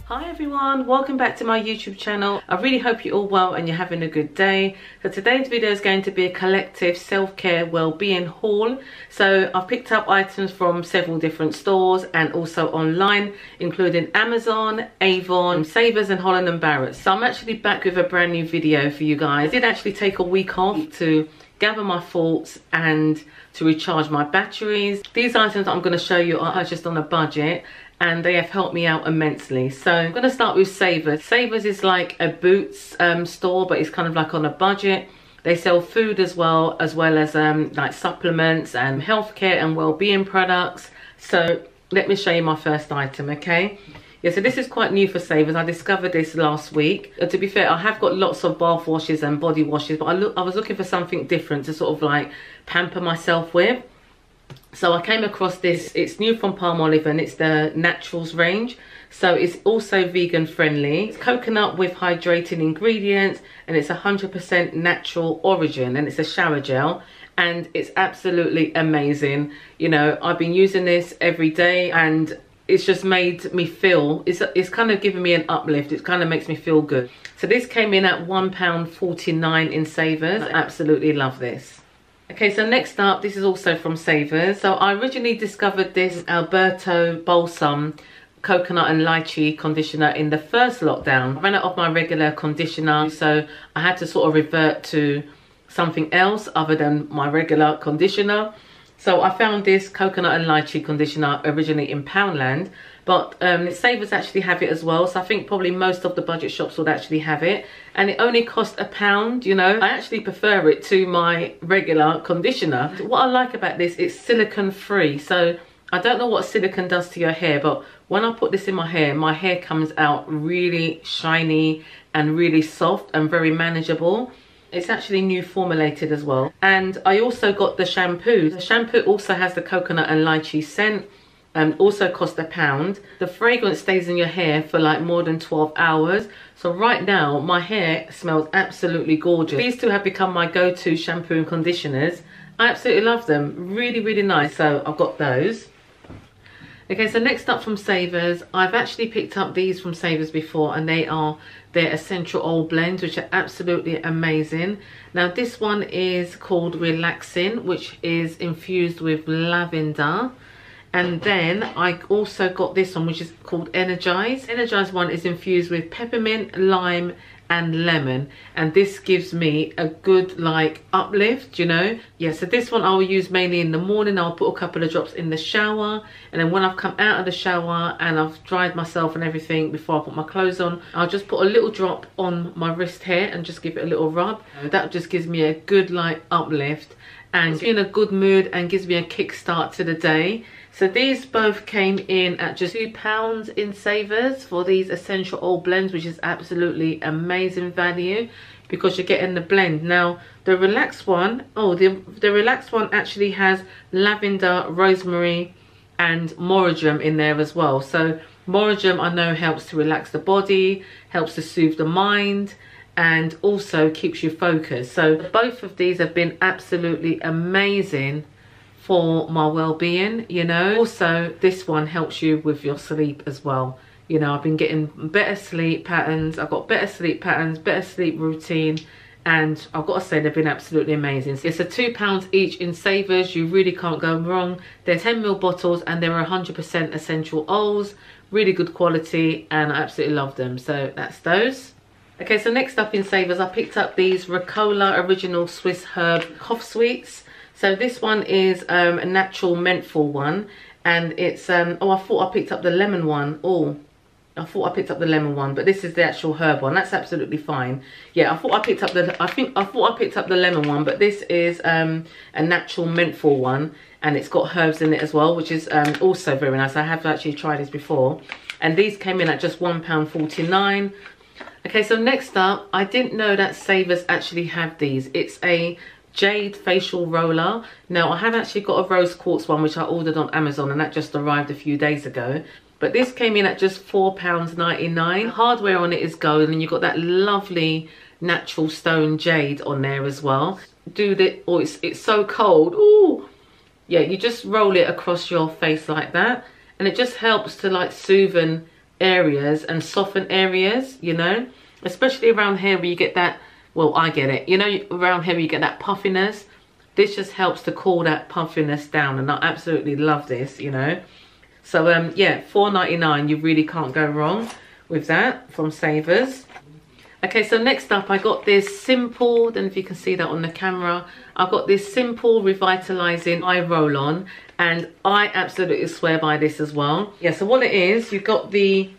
Hi everyone, welcome back to my YouTube channel. I really hope you're all well and you're having a good day. So today's video is going to be a collective self-care well-being haul. So I've picked up items from several different stores and also online, including Amazon, Avon, Savers and Holland & Barrett. So I'm actually back with a brand new video for you guys. I did actually take a week off to gather my thoughts and to recharge my batteries. These items that I'm going to show you are just on a budget, and they have helped me out immensely. So I'm going to start with Savers. Savers is like a Boots store, but it's kind of like on a budget. They sell food as well as like supplements and healthcare and well-being products. So let me show you my first item, okay? Yeah, so this is quite new for Savers. I discovered this last week. To be fair, I have got lots of bath washes and body washes, but I was looking for something different to sort of like pamper myself with. So I came across this. It's new from Palmolive and it's the Naturals range. So it's also vegan friendly. It's coconut with hydrating ingredients and it's 100% natural origin, and it's a shower gel and it's absolutely amazing. You know, I've been using this every day and it's just made me feel, it's kind of given me an uplift. It kind of makes me feel good. So this came in at £1.49 in Savers. I absolutely love this. Okay, so next up, this is also from Savers. So I originally discovered this Alberto Balsam coconut and lychee conditioner in the first lockdown. I ran out of my regular conditioner, so I had to sort of revert to something else other than my regular conditioner. So I found this coconut and lychee conditioner originally in Poundland, but Savers actually have it as well. So I think probably most of the budget shops would actually have it. And it only cost £1, you know. I actually prefer it to my regular conditioner. What I like about this, it's silicone free. So I don't know what silicone does to your hair, but when I put this in my hair comes out really shiny and really soft and very manageable. It's actually new formulated as well. And I also got the shampoo. The shampoo also has the coconut and lychee scent, and also cost £1. The fragrance stays in your hair for like more than 12 hours. So right now my hair smells absolutely gorgeous. These two have become my go-to shampoo and conditioners. I absolutely love them. Really, really nice. So I've got those. Okay, so next up from Savers, I've actually picked up these from Savers before, and they are their essential oil blends, which are absolutely amazing. Now this one is called Relaxing, which is infused with lavender. And then I also got this one, which is called Energize. Energize one is infused with peppermint, lime and lemon, and this gives me a good like uplift, you know. Yeah, so this one I will use mainly in the morning. I'll put a couple of drops in the shower, and then when I've come out of the shower and I've dried myself and everything before I put my clothes on, I'll just put a little drop on my wrist hair and just give it a little rub. That just gives me a good like uplift and gives me in a good mood and gives me a kickstart to the day. So these both came in at just £2 in Savers for these essential oil blends, which is absolutely amazing value because you're getting the blend. Now the relaxed one, the relaxed one actually has lavender, rosemary and moradum in there as well. So moradum I know helps to relax the body, helps to soothe the mind, and also keeps you focused. So both of these have been absolutely amazing for my well-being, you know. Also this one helps you with your sleep as well. You know, I've been getting better sleep patterns. I've got better sleep patterns, better sleep routine, and I've got to say they've been absolutely amazing. So it's a £2 each in Savers. You really can't go wrong. They're 10ml bottles and they're 100% essential oils, really good quality, and I absolutely love them. So that's those. Okay, so next up in Savers, I picked up these Ricola Original Swiss Herb Cough Sweets. So this one is a natural menthol one, and it's oh, I thought I picked up the lemon one. I thought I picked up the lemon one, but this is the actual herb one. That's absolutely fine. Yeah, I thought I picked up the I thought I picked up the lemon one, but this is a natural menthol one, and it's got herbs in it as well, which is also very nice. I have actually tried this before, and these came in at just £1.49. Okay, so next up, I didn't know that Savers actually have these. It's a Jade facial roller. Now I have actually got a rose quartz one which I ordered on Amazon, and that just arrived a few days ago, but this came in at just £4.99. Hardware on it is gold, and you've got that lovely natural stone jade on there as well. Oh, it's so cold. Ooh, yeah, you just roll it across your face like that, and it just helps to like soothe and areas and soften areas, you know, especially around here where you get that, well, I get it, you know, around here where you get that puffiness. This just helps to cool that puffiness down, and I absolutely love this, you know. So yeah, $4.99, you really can't go wrong with that from Savers. Okay, so next up I got this simple, I don't know if you can see that on the camera, I've got this simple revitalizing eye roll-on, and I absolutely swear by this as well. Yeah, so what it is, you got the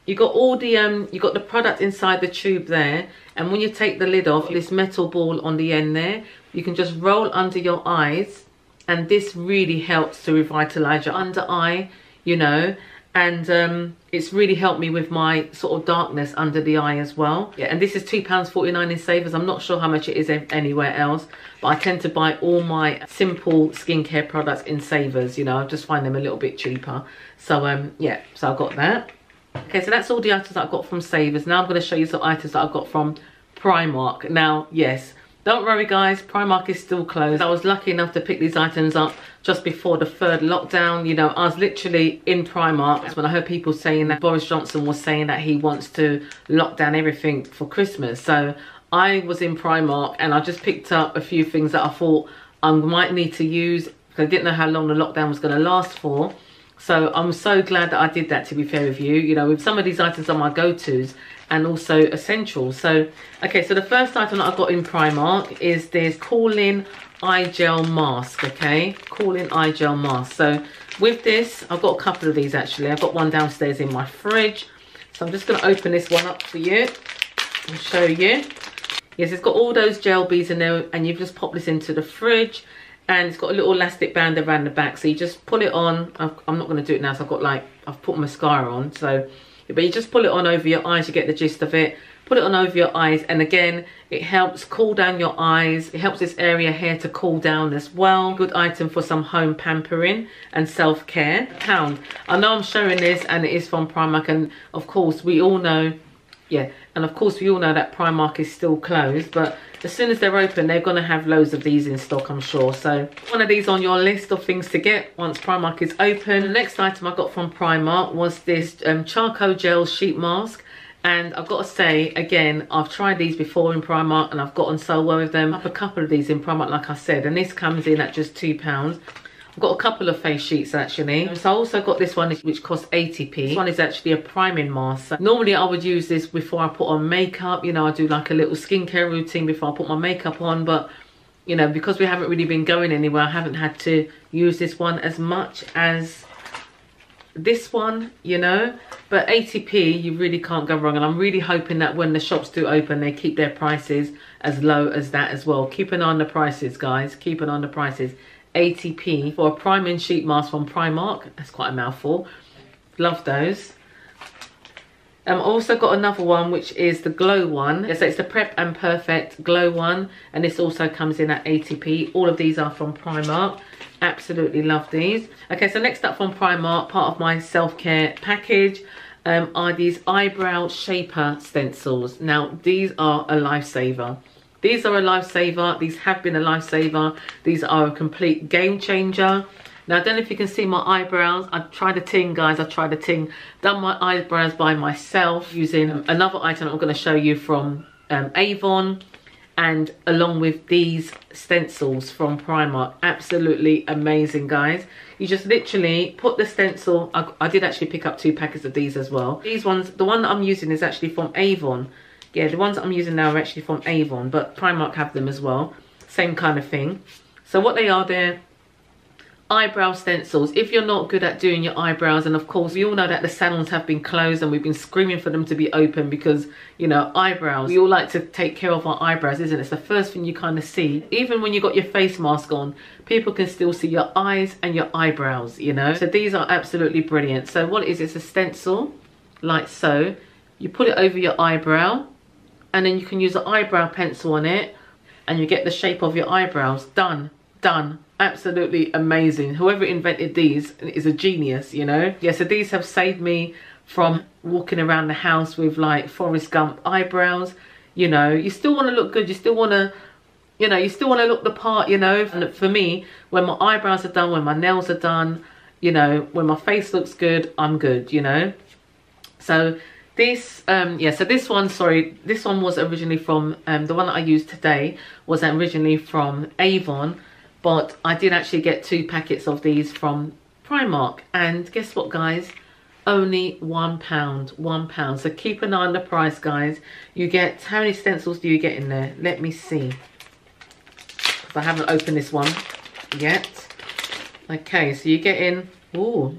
product inside the tube there, and when you take the lid off, this metal ball on the end there, you can just roll under your eyes, and this really helps to revitalize your under eye, you know, and it's really helped me with my sort of darkness under the eye as well. Yeah, and this is £2.49 in Savers. I'm not sure how much it is anywhere else, but I tend to buy all my simple skincare products in Savers, you know, I just find them a little bit cheaper. So yeah, so I've got that. Okay, so that's all the items that I've got from Savers. Now I'm going to show you some items that I've got from Primark. Now, yes, don't worry guys, Primark is still closed. I was lucky enough to pick these items up just before the 3rd lockdown. You know, I was literally in Primark. That's when I heard people saying that Boris Johnson was saying that he wants to lock down everything for Christmas. So I was in Primark and I just picked up a few things that I thought I might need to use, because I didn't know how long the lockdown was going to last for. So I'm so glad that I did that, to be fair with you. You know, with some of these items are my go-tos and also essentials. So, okay, so the first item that I've got in Primark is this Cooling Eye Gel Mask, okay? Cooling Eye Gel Mask. So with this, I've got a couple of these actually. I've got one downstairs in my fridge. So I'm just going to open this one up for you and show you. Yes, it's got all those gel beads in there, and you've just popped this into the fridge. And it's got a little elastic band around the back, so you just pull it on. I'm not going to do it now, so I've put mascara on. So, but you just pull it on over your eyes, you get the gist of it. Put it on over your eyes, and again, it helps cool down your eyes. It helps this area here to cool down as well. Good item for some home pampering and self-care. £1. I know I'm showing this, and it is from Primark, and of course we all know, yeah, and of course we all know that Primark is still closed, but as soon as they're open, they're going to have loads of these in stock, I'm sure. So one of these on your list of things to get once Primark is open. The next item I got from Primark was this charcoal gel sheet mask. And I've got to say, again, I've tried these before in Primark and I've gotten so well with them. I have a couple of these in Primark, like I said, and this comes in at just £2. I've got a couple of face sheets actually. So I also got this one which costs 80p. This one is actually a priming mask. So normally I would use this before I put on makeup. You know, I do like a little skincare routine before I put my makeup on. But, you know, because we haven't really been going anywhere, I haven't had to use this one as much as this one, you know. But 80p, you really can't go wrong. And I'm really hoping that when the shops do open, they keep their prices as low as that as well. Keep an eye on the prices, guys. Keep an eye on the prices. 80p for a priming sheet mask from Primark. That's quite a mouthful. Love those. I also got another one, which is the glow one. So it's the Prep and Perfect glow one, and this also comes in at 80p. All of these are from Primark. Absolutely love these. Okay, so next up from Primark, part of my self-care package, are these eyebrow shaper stencils. Now these are a lifesaver. These are a lifesaver. These have been a lifesaver. These are a complete game changer. Now, I don't know if you can see my eyebrows. I tried a ting, guys. I tried a ting. Done my eyebrows by myself using another item I'm going to show you from Avon. And along with these stencils from Primark. Absolutely amazing, guys. You just literally put the stencil. I did actually pick up 2 packets of these as well. These ones, the one that I'm using is actually from Avon. Yeah, the ones that I'm using now are actually from Avon, but Primark have them as well. Same kind of thing. So what they are, they're eyebrow stencils. If you're not good at doing your eyebrows, and of course we all know that the salons have been closed and we've been screaming for them to be open because, you know, eyebrows, we all like to take care of our eyebrows, isn't it? It's the first thing you kind of see. Even when you got your face mask on, people can still see your eyes and your eyebrows, you know. So these are absolutely brilliant. So what it is, it's a stencil like so. You put it over your eyebrow, and then you can use an eyebrow pencil on it, and you get the shape of your eyebrows. Done. Done. Absolutely amazing. Whoever invented these is a genius, you know. Yeah, so these have saved me from walking around the house with like Forrest Gump eyebrows. You know, you still want to look good. You still want to, you know, you still want to look the part, you know. And for me, when my eyebrows are done, when my nails are done, you know, when my face looks good, I'm good, you know. So this, yeah, so this one, sorry, this one was originally from, the one that I used today was originally from Avon, but I did actually get 2 packets of these from Primark, and guess what, guys? Only £1, £1. So keep an eye on the price, guys. You get, how many stencils do you get in there? Let me see, because I haven't opened this one yet. Okay, so you get in, ooh,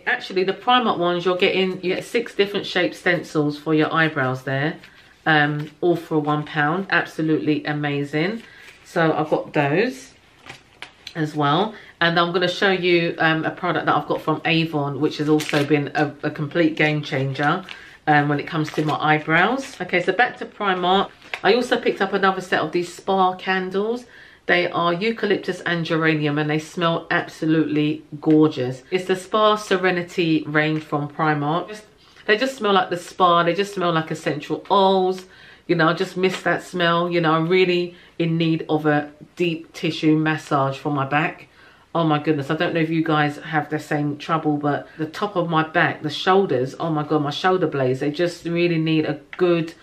actually the Primark ones, you get 6 different shaped stencils for your eyebrows there, all for £1. Absolutely amazing. So I've got those as well, and I'm going to show you a product that I've got from Avon, which has also been a complete game changer when it comes to my eyebrows. Okay, so back to Primark. I also picked up another set of these spa candles. They are eucalyptus and geranium, and they smell absolutely gorgeous. It's the Spa Serenity range from Primark. They just smell like the spa. They just smell like essential oils. You know, I just miss that smell. You know, I'm really in need of a deep tissue massage for my back. Oh my goodness, I don't know if you guys have the same trouble, but the top of my back, the shoulders, oh my God, my shoulder blades, they just really need a good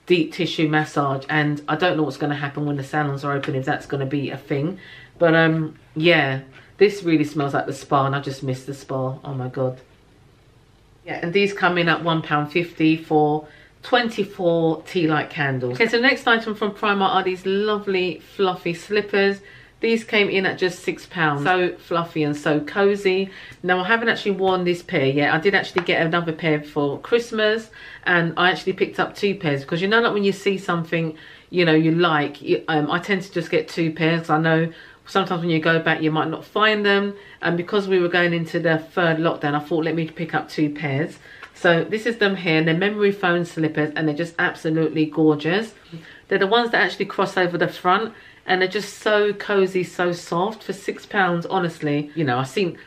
deep tissue massage. And I don't know what's going to happen when the salons are open, if that's going to be a thing. But yeah, this really smells like the spa, and I just miss the spa. Oh my God. Yeah, and these come in at £1.50 for 24 tea light candles. Okay, so the next item from Primark are these lovely fluffy slippers. These came in at just £6. So fluffy and so cozy. Now, I haven't actually worn this pair yet. I did actually get another pair for Christmas, and I actually picked up 2 pairs because, you know, like when you see something, you know, you like, I tend to just get 2 pairs, because I know sometimes when you go back you might not find them, and because we were going into the 3rd lockdown, I thought, let me pick up 2 pairs. So this is them here, and they're memory foam slippers, and they're just absolutely gorgeous. They're the ones that actually cross over the front, and they're just so cozy, so soft for £6. Honestly, you know, I've seen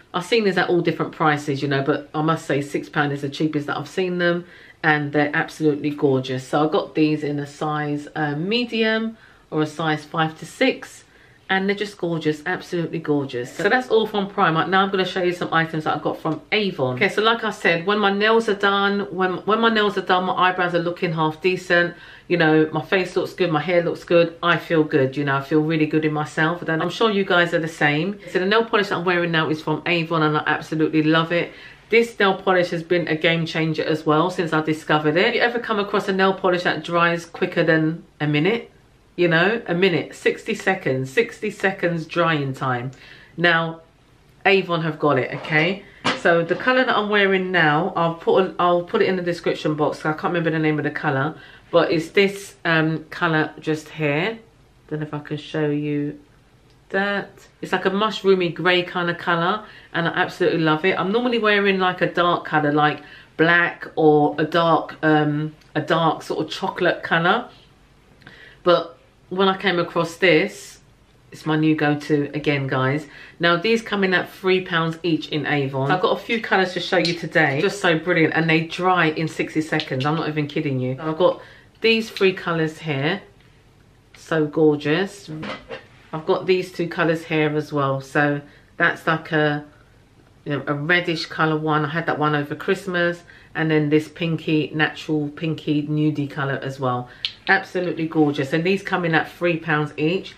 these at all different prices, you know, but I must say £6 is the cheapest that I've seen them, and they're absolutely gorgeous. So I got these in a size medium or a size 5 to 6, and they're just gorgeous, absolutely gorgeous. So that's all from Primark. Now I'm going to show you some items that I got from Avon. Okay, so like I said, when my nails are done, when my nails are done, my eyebrows are looking half decent, you know, my face looks good, my hair looks good, I feel good, you know, I feel really good in myself. And I'm sure you guys are the same. So the nail polish that I'm wearing now is from Avon, and I absolutely love it. This nail polish has been a game changer as well since I discovered it. Have you ever come across a nail polish that dries quicker than a minute? You know, a minute, 60 seconds drying time. Now, Avon have got it, okay? So the colour that I'm wearing now, I'll put it in the description box. I can't remember the name of the colour, but it's this colour just here. Don't know if I can show you that. It's like a mushroomy grey kind of colour, and I absolutely love it. I'm normally wearing like a dark colour, like black, or a dark sort of chocolate colour, but when I came across this, it's my new go-to again, guys. Now these come in at £3 each in Avon. So I've got a few colours to show you today. Just so brilliant, and they dry in 60 seconds. I'm not even kidding you. So I've got these 3 colours here, so gorgeous. I've got these 2 colours here as well. So that's like a reddish colour one. I had that one over Christmas, and then this pinky, natural pinky nudie colour as well. Absolutely gorgeous, and these come in at £3 each.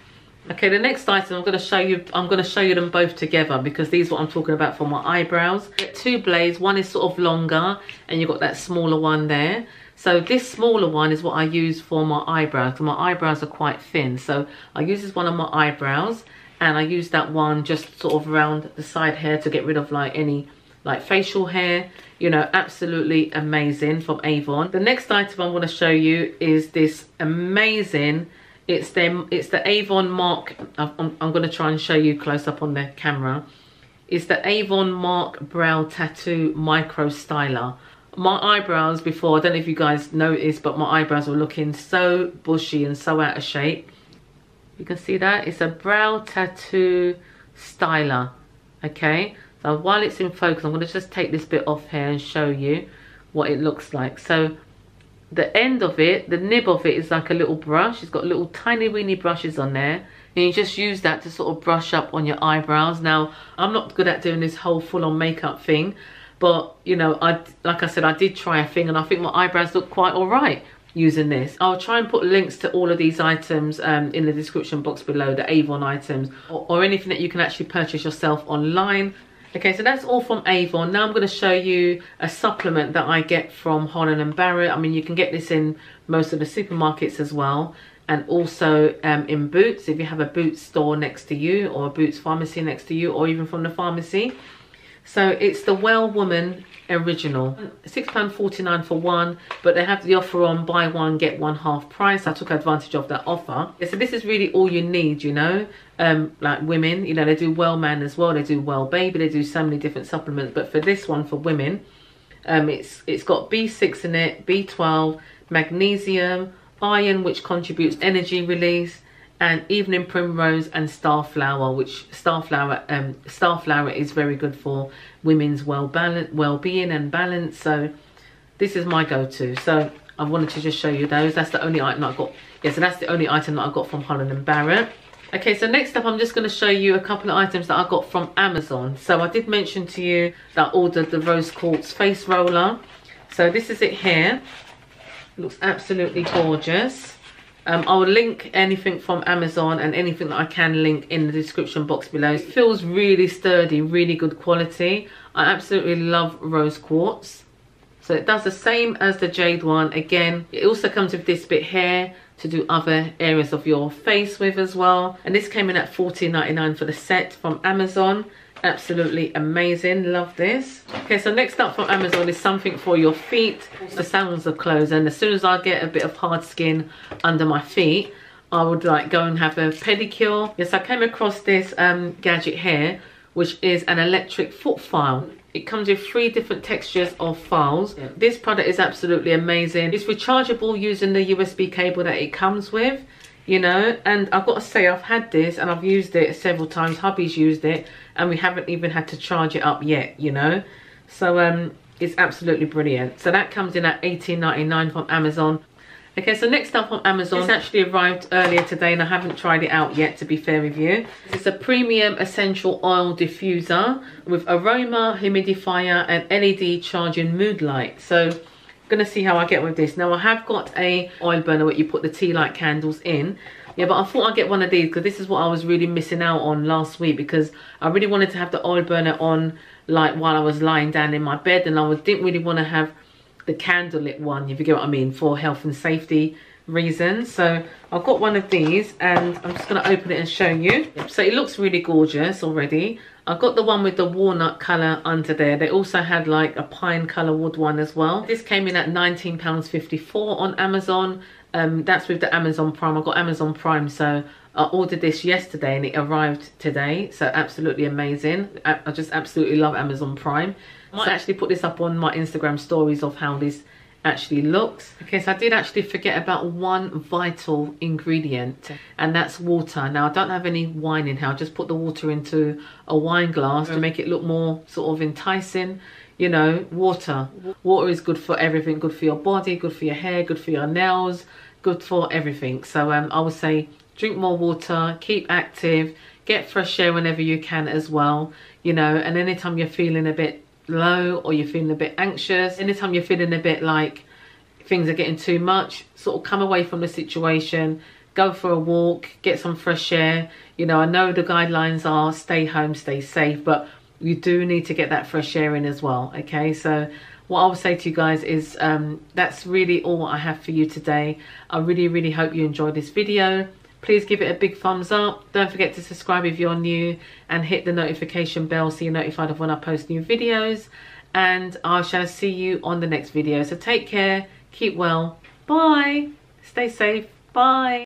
Okay, the next item I'm going to show you them both together, because these are what I'm talking about for my eyebrows. Get 2 blades. One is sort of longer, and you've got that smaller one there. So this smaller one is what I use for my eyebrows, because my eyebrows are quite thin. So I use this one on my eyebrows, and I use that one just sort of around the side hair to get rid of like any like facial hair. You know, absolutely amazing from Avon. The next item I want to show you is this amazing, it's the Avon Mark, I'm going to try and show you close up on the camera. It's the Avon Mark Brow Tattoo Micro Styler. My eyebrows before, I don't know if you guys noticed, but my eyebrows were looking so bushy and so out of shape. You can see that? It's a brow tattoo styler, okay? So while it's in focus, I'm going to just take this bit off here and show you what it looks like. So the end of it, the nib of it is like a little brush. It's got little tiny weeny brushes on there. And you just use that to sort of brush up on your eyebrows. Now, I'm not good at doing this whole full-on makeup thing, but you know, like I said, I did try a thing, and I think my eyebrows look quite all right using this. I'll try and put links to all of these items in the description box below, the Avon items, or anything that you can actually purchase yourself online. Okay, so that's all from Avon. Now I'm going to show you a supplement that I get from Holland & Barrett. I mean, you can get this in most of the supermarkets as well, and also in Boots, if you have a Boots store next to you, or a Boots pharmacy next to you, or even from the pharmacy. So it's the Well Woman Original, £6.49 for one, but they have the offer on buy one get one half price. I took advantage of that offer. Yeah, so this is really all you need, you know, like women, you know, they do Well Man as well, they do Well Baby, they do so many different supplements, but for this one for women, it's got B6 in it, B12, magnesium, iron, which contributes energy release, and evening primrose and starflower, which starflower is very good for women's well-being and balance. So this is my go-to. So I wanted to just show you those. That's the only item that I got. Yeah, so that's the only item that I got from Holland & Barrett. Okay, so next up I'm just going to show you a couple of items that I got from Amazon. So I did mention to you that I ordered the Rose Quartz face roller. So this is it here. It looks absolutely gorgeous. I'll link anything from Amazon and anything that I can link in the description box below. It feels really sturdy, really good quality. I absolutely love Rose Quartz. So it does the same as the Jade one. Again, it also comes with this bit here to do other areas of your face with as well. And this came in at $14.99 for the set from Amazon. Absolutely amazing, love this. Okay, so next up from Amazon is something for your feet. The sounds of clothes, and as soon as I get a bit of hard skin under my feet, I would like go and have a pedicure. Yes, I came across this gadget here, which is an electric foot file. It comes with 3 different textures of files. Yeah. This product is absolutely amazing. It's rechargeable using the USB cable that it comes with, you know, and I've got to say, I've had this and I've used it several times. Hubby's used it and we haven't even had to charge it up yet, you know. So it's absolutely brilliant. So that comes in at $18.99 from Amazon. Okay, so next up on Amazon, it's actually arrived earlier today and I haven't tried it out yet, to be fair with you. It's a premium essential oil diffuser with aroma, humidifier and LED charging mood light. So I'm gonna see how I get with this. Now I have got a oil burner where you put the tea light candles in. Yeah, but I thought I'd get one of these because this is what I was really missing out on last week, because I really wanted to have the oil burner on like while I was lying down in my bed, and I didn't really want to have the candlelit one, if you get what I mean, for health and safety reasons. So I've got one of these and I'm just going to open it and show you. So it looks really gorgeous already. I've got the one with the walnut colour under there. They also had like a pine colour wood one as well. This came in at £19.54 on Amazon. That's with the Amazon Prime. I got Amazon Prime, so I ordered this yesterday and it arrived today. So absolutely amazing. I just absolutely love Amazon Prime. I might actually put this up on my Instagram stories of how this actually looks. Okay, so I did actually forget about one vital ingredient, and that's water. Now I don't have any wine in here. I just put the water into a wine glass to make it look more sort of enticing. You know, water is good for everything. Good for your body, good for your hair, good for your nails, good for everything. So I would say drink more water, keep active, get fresh air whenever you can as well, you know. And anytime you're feeling a bit low or you're feeling a bit anxious, anytime you're feeling a bit like things are getting too much, sort of come away from the situation, go for a walk, get some fresh air. You know, I know the guidelines are stay home, stay safe, but you do need to get that fresh air in as well. Okay, so what I would say to you guys is that's really all I have for you today. I really hope you enjoyed this video. Please give it a big thumbs up. Don't forget to subscribe if you're new and hit the notification bell so you're notified of when I post new videos. And I shall see you on the next video. So take care, keep well, bye, stay safe, bye.